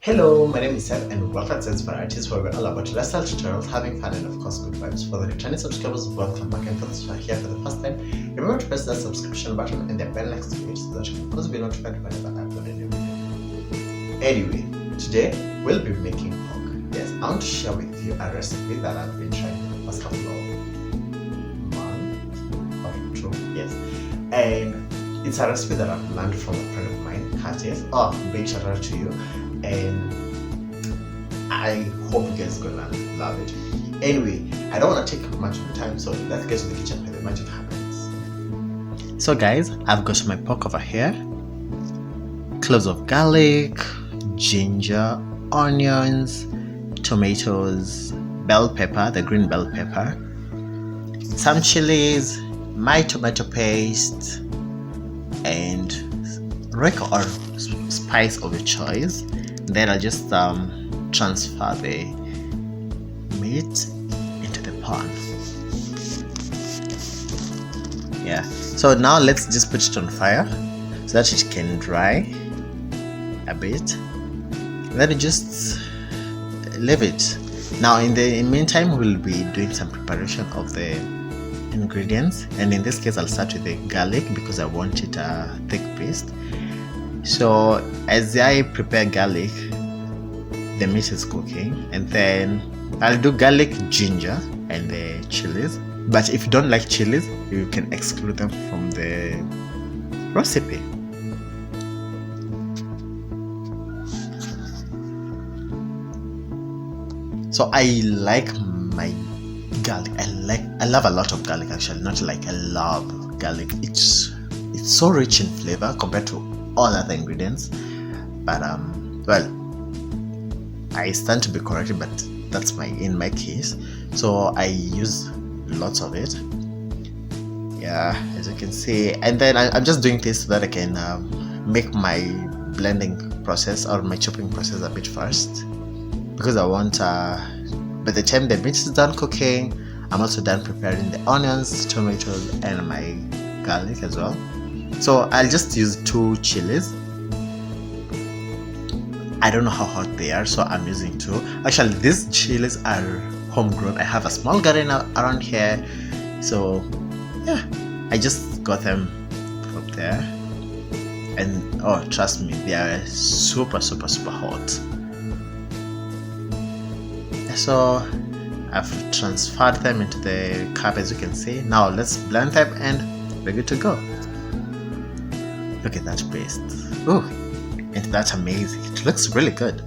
Hello, my name is Seth and welcome to Varieties, where we're all about lifestyle tutorials, having fun and of course good vibes. For the returning subscribers, welcome back, and for those who are here for the first time, remember to press that subscription button and the bell next to it so that you can always be notified whenever I upload a new video. Anyway, today we'll be making pork. Yes, I want to share with you a recipe that I've been trying for the past couple of months or two, yes. And it's a recipe that I've learned from a friend of mine, Tastiest. Oh, big shout out to you. And I hope you guys are gonna love it. Anyway, I don't want to take much of your time, so let's get to the kitchen where the magic happens. So guys, I've got my pork over here, cloves of garlic, ginger, onions, tomatoes, bell pepper, the green bell pepper, some chilies, my tomato paste, and Royco or spice of your choice. Then I'll just transfer the meat into the pan. Yeah, so now let's just put it on fire so that it can dry a bit. Then you just leave it. Now in the meantime, we'll be doing some preparation of the ingredients, and in this case I'll start with the garlic because I want it a thick paste. So as I prepare garlic, the meat is cooking, and then I'll do garlic, ginger, and the chilies. But if you don't like chilies, you can exclude them from the recipe. So I like my garlic. I love a lot of garlic actually. Not like I love garlic. It's so rich in flavor compared to all other ingredients, but well, I stand to be corrected, but that's in my case. So I use lots of it, yeah, as you can see. And then I'm just doing this so that I can make my blending process or my chopping process a bit fast, because I want by the time the meat is done cooking, I'm also done preparing the onions, tomatoes, and my garlic as well. So I'll just use 2 chilies. I don't know how hot they are, so I'm using 2. Actually, these chilies are homegrown. I have a small garden around here, so yeah, I just got them from there. And oh, trust me, they are super hot. So I've transferred them into the cup, as you can see. Now let's blend them and we're good to go. Look at that paste. Oh, and that's amazing. It looks really good.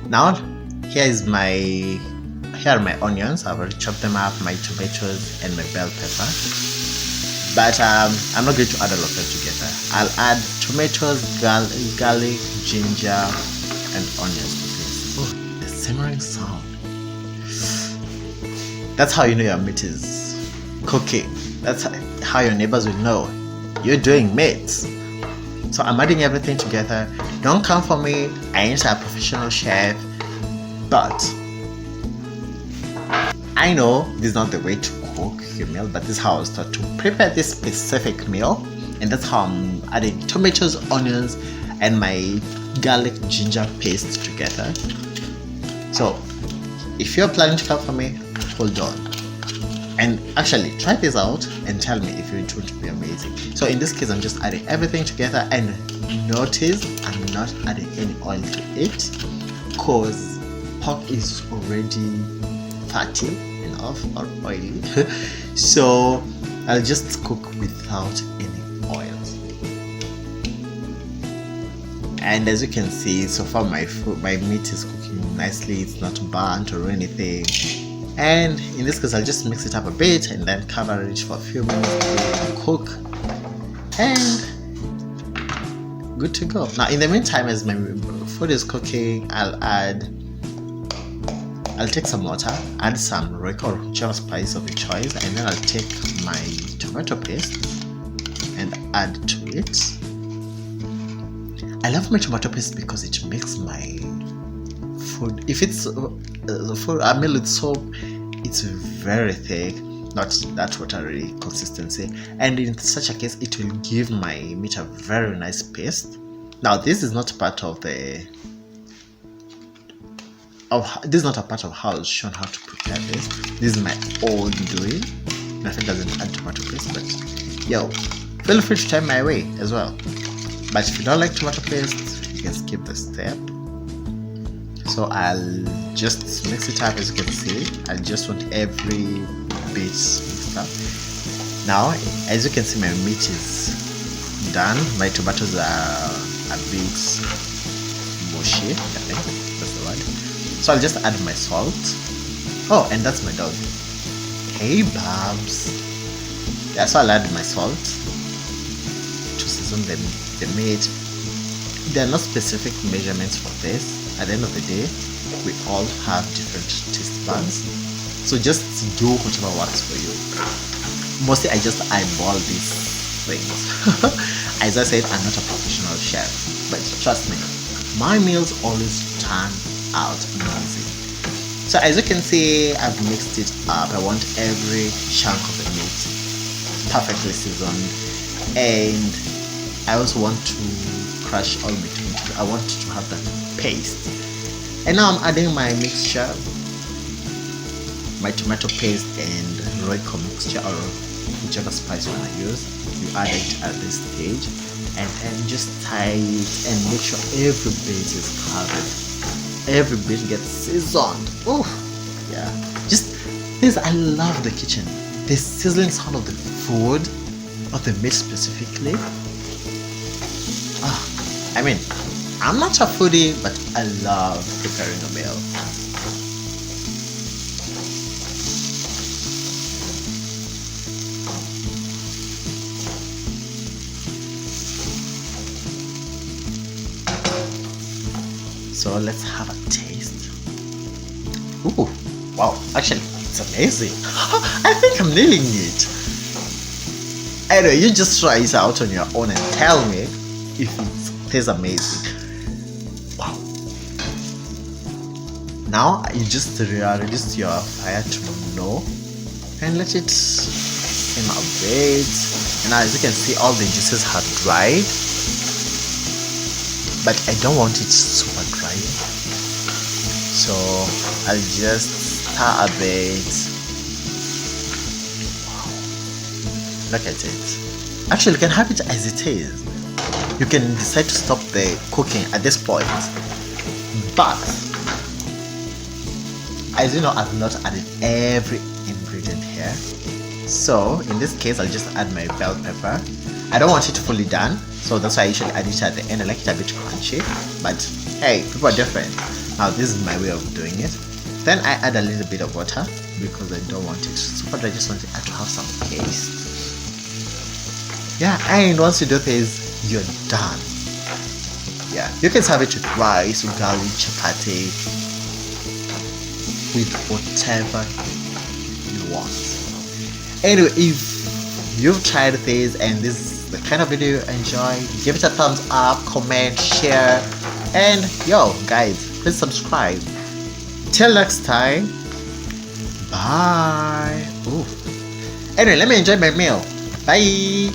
Now here are my onions. I've already chopped them up, my tomatoes and my bell pepper. But I'm not going to add all of them together. I'll add tomatoes, garlic, ginger, and onions to this. Oh, the simmering sound. That's how you know your meat is cooking. That's how your neighbors will know you're doing meat. So I'm adding everything together. Don't come for me, I ain't a professional chef, but I know this is not the way to cook your meal, but this is how I was taught to prepare this specific meal. And that's how I'm adding tomatoes, onions, and my garlic ginger paste together. So if you're planning to come for me, hold on. And actually try this out and tell me if it's going to be amazing. So in this case, I'm just adding everything together, and notice I'm not adding any oil to it because pork is already fatty enough or oily. So I'll just cook without any oils. And as you can see, so far my meat is cooking nicely. It's not burnt or anything. And in this case, I'll just mix it up a bit and then cover it for a few minutes to cook, and good to go. Now in the meantime, as my food is cooking, I'll take some water, add some Royco or whichever spice of your choice, and then I'll take my tomato paste and add to it. I love my tomato paste because it makes my food, if it's for a meal with soap, it's very thick, not that watery consistency, and in such a case it will give my meat a very nice paste. Now this is not part of the this is not a part of how I was shown how to prepare this. This is my own doing. Nothing doesn't add tomato paste, but yo, feel free to try my way as well. But if you don't like tomato paste, you can skip the step. So I'll just mix it up. As you can see, I just want every bit mixed up. Now, as you can see, my meat is done. My tomatoes are a bit mushy, I think that's the word. So I'll just add my salt. Oh, and that's my dog. Hey Babs. Yeah, so I'll add my salt to season the meat. There are no specific measurements for this. At the end of the day, we all have different taste buds. So just do whatever works for you. Mostly I just eyeball these things. As I said, I'm not a professional chef, but trust me, my meals always turn out amazing. So as you can see, I've mixed it up. I want every chunk of the meat perfectly seasoned, and I also want to crush all between two. I want to have that paste. And now I'm adding my mixture, my tomato paste and Royco mixture, or whichever spice you want to use. You add it at this stage, and then just tie it and make sure every bit is covered. Every bit gets seasoned. Oh, yeah. Just this, I love the kitchen. The sizzling sound of the food, of the meat specifically. I mean, I'm not a foodie, but I love preparing a meal. So let's have a taste. Ooh, wow, actually, it's amazing. I think I'm nailing it. Anyway, you just try it out on your own and tell me if it tastes amazing. Wow. Now you just reduce your fire to low and let it simmer a bit. And now, as you can see, all the juices have dried, but I don't want it super dry, so I'll just stir a bit. Wow. Look at it. Actually, you can have it as it is. You can decide to stop the cooking at this point, but as you know, I've not added every ingredient here. So in this case, I'll just add my bell pepper. I don't want it fully done, so that's why I usually add it at the end. I like it a bit crunchy, but hey, people are different. Now this is my way of doing it. Then I add a little bit of water because I don't want it super dry. I just want it to have some taste. Yeah, and once you do this, you're done. Yeah, you can serve it with rice, ugali, chapati, with whatever you want. Anyway, if you've tried this and this is the kind of video you enjoy, give it a thumbs up, comment, share, and yo guys, please subscribe. Till next time, bye. Ooh. Anyway, let me enjoy my meal. Bye.